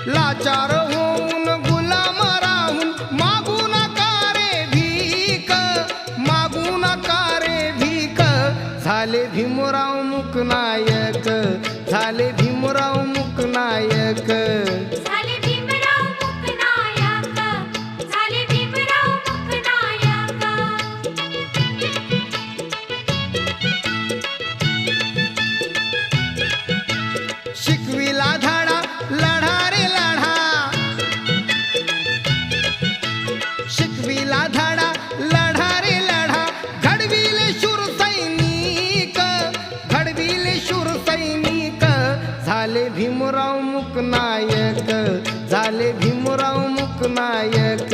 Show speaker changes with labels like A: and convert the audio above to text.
A: लाचार होऊन गुलाम राहून मागू नका रे भीक, मागू नका रे भीक. झाले भीमराव मूकनायक, झाले भीमराव मूकनायक.
B: झाले भीमराव मूकनायक, झाले भीमराव मूकनायक.
A: शिकविला धडा लढा रे लढा, शिकविला धडा लढा रे लढा. घडविले शूर सैनिक, घडविले शूर सैनिक. झाले भीमराव मूकनायक, झाले भीमराव मूकनायक.